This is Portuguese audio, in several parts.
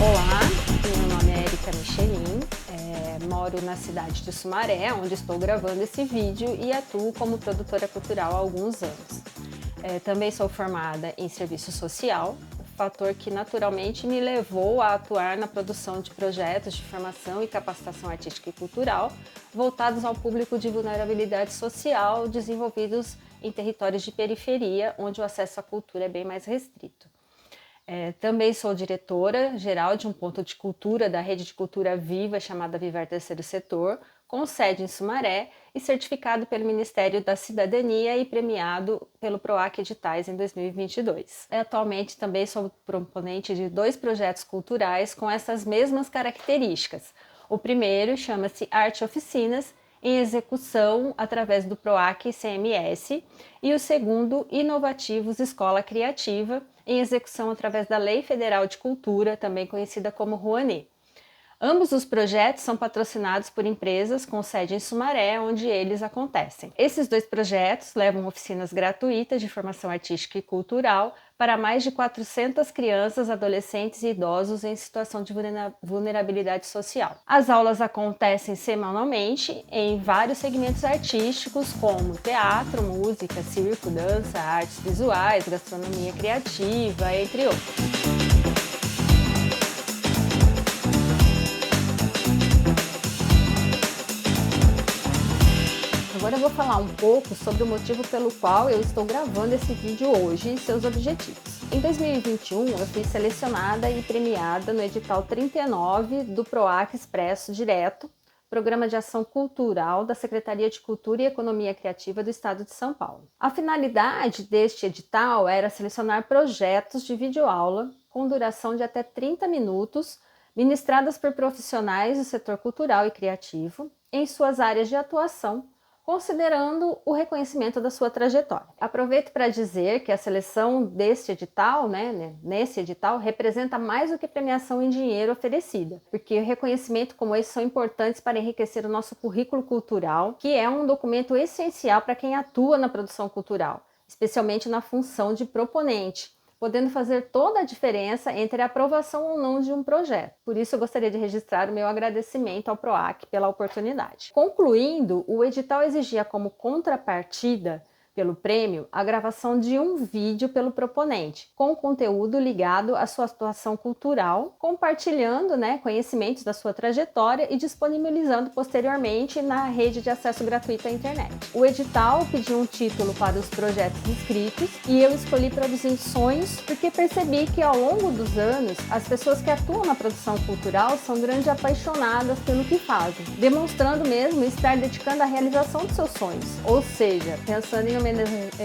Olá, meu nome é Erika Michelin, moro na cidade de Sumaré, onde estou gravando esse vídeo e atuo como produtora cultural há alguns anos. Também sou formada em serviço social, fator que naturalmente me levou a atuar na produção de projetos de formação e capacitação artística e cultural voltados ao público de vulnerabilidade social desenvolvidos em territórios de periferia, onde o acesso à cultura é bem mais restrito. Também sou diretora geral de um ponto de cultura da rede de cultura viva chamada Vivar Terceiro Setor, com sede em Sumaré e certificado pelo Ministério da Cidadania e premiado pelo PROAC Editais em 2022. Atualmente também sou proponente de 2 projetos culturais com essas mesmas características. O primeiro chama-se Arte Oficinas, em execução através do PROAC CMS, e o segundo, Inovativos Escola Criativa, em execução através da Lei Federal de Cultura, também conhecida como Rouanet. Ambos os projetos são patrocinados por empresas com sede em Sumaré, onde eles acontecem. Esses 2 projetos levam oficinas gratuitas de formação artística e cultural para mais de 400 crianças, adolescentes e idosos em situação de vulnerabilidade social. As aulas acontecem semanalmente em vários segmentos artísticos, como teatro, música, circo, dança, artes visuais, gastronomia criativa, entre outros. Agora eu vou falar um pouco sobre o motivo pelo qual eu estou gravando esse vídeo hoje e seus objetivos. Em 2021, eu fui selecionada e premiada no edital 39 do PROAC Expresso Direto, Programa de Ação Cultural da Secretaria de Cultura e Economia Criativa do Estado de São Paulo. A finalidade deste edital era selecionar projetos de videoaula com duração de até 30 minutos, ministradas por profissionais do setor cultural e criativo, em suas áreas de atuação, considerando o reconhecimento da sua trajetória. Aproveito para dizer que a seleção deste edital, nesse edital, representa mais do que premiação em dinheiro oferecida, porque reconhecimento como esse são importantes para enriquecer o nosso currículo cultural, que é um documento essencial para quem atua na produção cultural, especialmente na função de proponente, podendo fazer toda a diferença entre a aprovação ou não de um projeto. Por isso, eu gostaria de registrar o meu agradecimento ao PROAC pela oportunidade. Concluindo, o edital exigia como contrapartida pelo prêmio a gravação de um vídeo pelo proponente, com conteúdo ligado à sua atuação cultural, compartilhando conhecimentos da sua trajetória e disponibilizando posteriormente na rede de acesso gratuito à internet. O edital pediu um título para os projetos inscritos e eu escolhi Produzindo Sonhos porque percebi que ao longo dos anos as pessoas que atuam na produção cultural são grandes apaixonadas pelo que fazem, demonstrando mesmo estar dedicando à realização de seus sonhos, ou seja, pensando em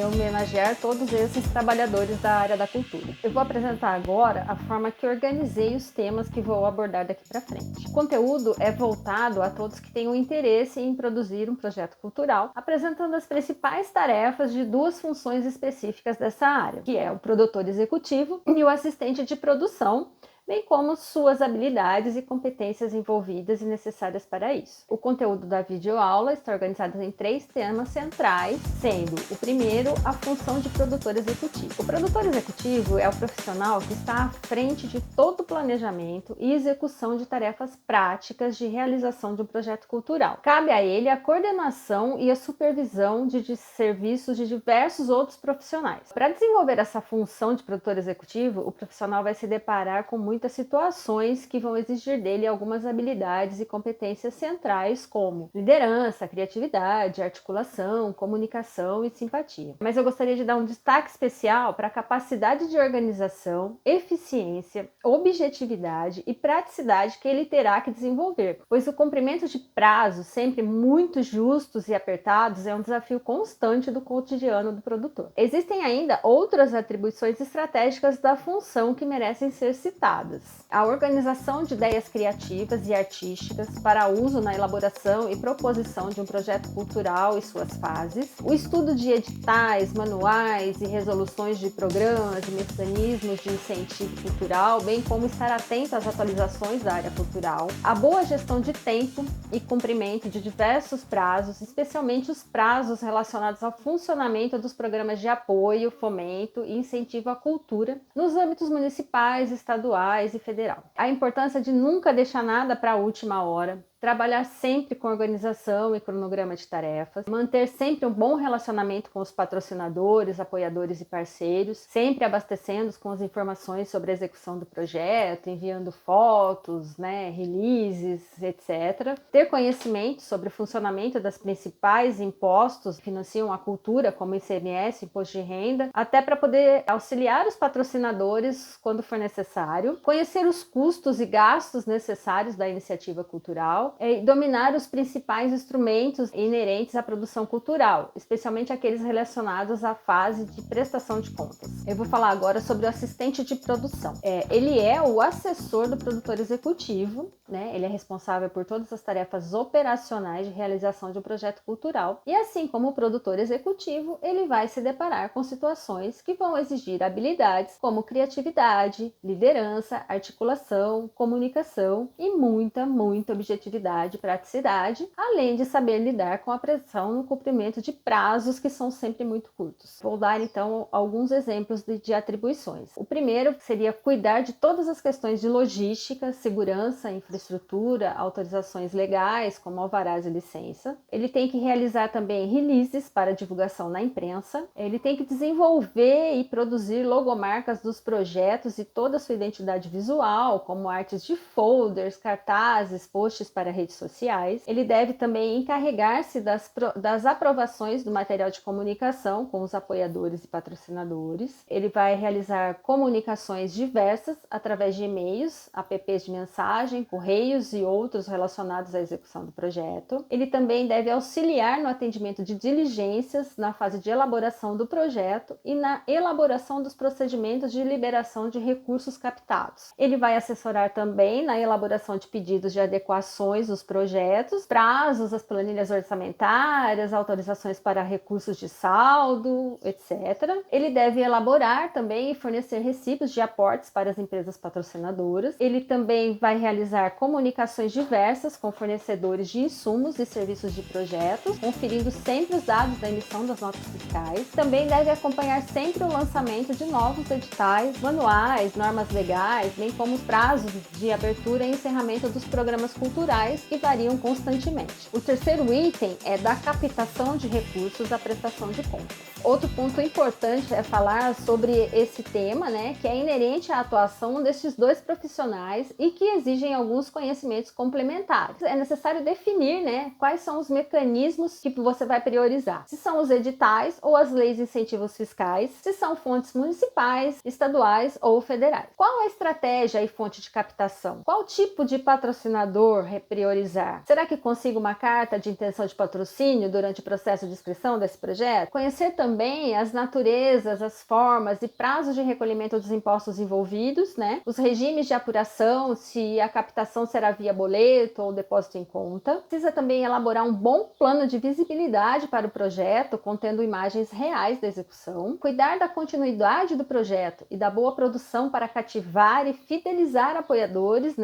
homenagear todos esses trabalhadores da área da cultura. Eu vou apresentar agora a forma que organizei os temas que vou abordar daqui para frente. O conteúdo é voltado a todos que tenham interesse em produzir um projeto cultural, apresentando as principais tarefas de 2 funções específicas dessa área, que é o produtor executivo e o assistente de produção, bem como suas habilidades e competências envolvidas e necessárias para isso. O conteúdo da videoaula está organizado em 3 temas centrais, sendo o primeiro a função de produtor executivo. O produtor executivo é o profissional que está à frente de todo o planejamento e execução de tarefas práticas de realização de um projeto cultural. Cabe a ele a coordenação e a supervisão de serviços de diversos outros profissionais. Para desenvolver essa função de produtor executivo, o profissional vai se deparar com muitas situações que vão exigir dele algumas habilidades e competências centrais, como liderança, criatividade, articulação, comunicação e simpatia. Mas eu gostaria de dar um destaque especial para a capacidade de organização, eficiência, objetividade e praticidade que ele terá que desenvolver, pois o cumprimento de prazos sempre muito justos e apertados é um desafio constante do cotidiano do produtor. Existem ainda outras atribuições estratégicas da função que merecem ser citadas. A organização de ideias criativas e artísticas para uso na elaboração e proposição de um projeto cultural e suas fases, o estudo de editais, manuais e resoluções de programas e mecanismos de incentivo cultural, bem como estar atento às atualizações da área cultural, a boa gestão de tempo e cumprimento de diversos prazos, especialmente os prazos relacionados ao funcionamento dos programas de apoio, fomento e incentivo à cultura nos âmbitos municipais, estaduais estaduais e federal. A importância de nunca deixar nada para a última hora, trabalhar sempre com organização e cronograma de tarefas, manter sempre um bom relacionamento com os patrocinadores, apoiadores e parceiros, sempre abastecendo-os com as informações sobre a execução do projeto, enviando fotos, releases, etc. Ter conhecimento sobre o funcionamento das principais impostos que financiam a cultura, como ICMS, Imposto de Renda, até para poder auxiliar os patrocinadores quando for necessário, conhecer os custos e gastos necessários da iniciativa cultural, e dominar os principais instrumentos inerentes à produção cultural, especialmente aqueles relacionados à fase de prestação de contas. Eu vou falar agora sobre o assistente de produção. Ele é o assessor do produtor executivo, ele é responsável por todas as tarefas operacionais de realização de um projeto cultural, e assim como o produtor executivo, ele vai se deparar com situações que vão exigir habilidades como criatividade, liderança, articulação, comunicação e muita objetividade e praticidade, além de saber lidar com a pressão no cumprimento de prazos que são sempre muito curtos. Vou dar então alguns exemplos de atribuições. O primeiro seria cuidar de todas as questões de logística, segurança, infraestrutura, autorizações legais, como alvarás e licença. Ele tem que realizar também releases para divulgação na imprensa. Ele tem que desenvolver e produzir logomarcas dos projetos e toda a sua identidade visual, como artes de folders, cartazes, posts para redes sociais. Ele deve também encarregar-se das aprovações do material de comunicação com os apoiadores e patrocinadores. Ele vai realizar comunicações diversas através de e-mails, apps de mensagem, correios e outros relacionados à execução do projeto. Ele também deve auxiliar no atendimento de diligências na fase de elaboração do projeto e na elaboração dos procedimentos de liberação de recursos captados. Ele vai assessorar também na elaboração de pedidos de adequações dos projetos, prazos, as planilhas orçamentárias, autorizações para recursos de saldo, etc. Ele deve elaborar também e fornecer recibos de aportes para as empresas patrocinadoras. Ele também vai realizar comunicações diversas com fornecedores de insumos e serviços de projetos, conferindo sempre os dados da emissão das notas fiscais. Também deve acompanhar sempre o lançamento de novos editais, manuais, normas legais, bem como os prazos de abertura e encerramento dos programas culturais que variam constantemente. O terceiro item é da captação de recursos à prestação de contas. Outro ponto importante é falar sobre esse tema, que é inerente à atuação desses dois profissionais e que exigem alguns conhecimentos complementares. É necessário definir, quais são os mecanismos que você vai priorizar. Se são os editais ou as leis de incentivos fiscais, se são fontes municipais, estaduais ou federais. Qual a estratégia e fonte de captação? Qual tipo de patrocinador priorizar? Será que consigo uma carta de intenção de patrocínio durante o processo de inscrição desse projeto? Conhecer também as naturezas, as formas e prazos de recolhimento dos impostos envolvidos, os regimes de apuração, se a captação será via boleto ou depósito em conta. Precisa também elaborar um bom plano de visibilidade para o projeto, contendo imagens reais da execução. Cuidar da continuidade do projeto e da boa produção para cativar e fidelizar apoiadores,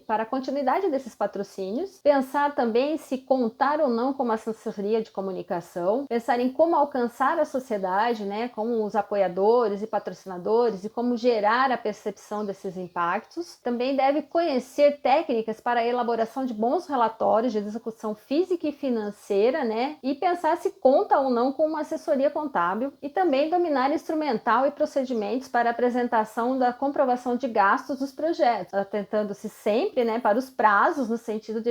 para a continuidade desses patrocínios. Pensar também se contar ou não com uma assessoria de comunicação. Pensar em como alcançar a sociedade, com os apoiadores e patrocinadores e como gerar a percepção desses impactos. Também deve conhecer técnicas para a elaboração de bons relatórios de execução física e financeira, e pensar se conta ou não com uma assessoria contábil. E também dominar instrumental e procedimentos para a apresentação da comprovação de gastos dos projetos, atentando-se sempre para os prazos no sentido de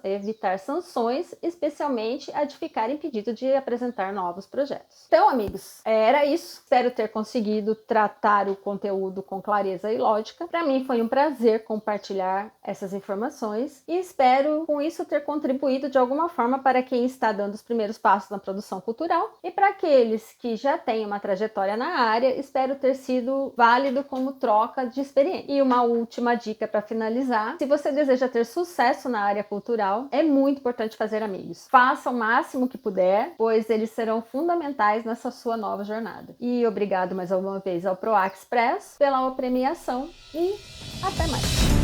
evitar sanções, especialmente a de ficar impedido de apresentar novos projetos. Então, amigos, era isso. Espero ter conseguido tratar o conteúdo com clareza e lógica. Para mim foi um prazer compartilhar essas informações e espero com isso ter contribuído de alguma forma para quem está dando os primeiros passos na produção cultural, e para aqueles que já têm uma trajetória na área, espero ter sido válido como troca de experiência. E uma última dica para finalizar: se você deseja ter sucesso na área cultural, é muito importante fazer amigos. Faça o máximo que puder, pois eles serão fundamentais nessa sua nova jornada. E obrigado mais uma vez ao PROAC Express pela premiação e até mais!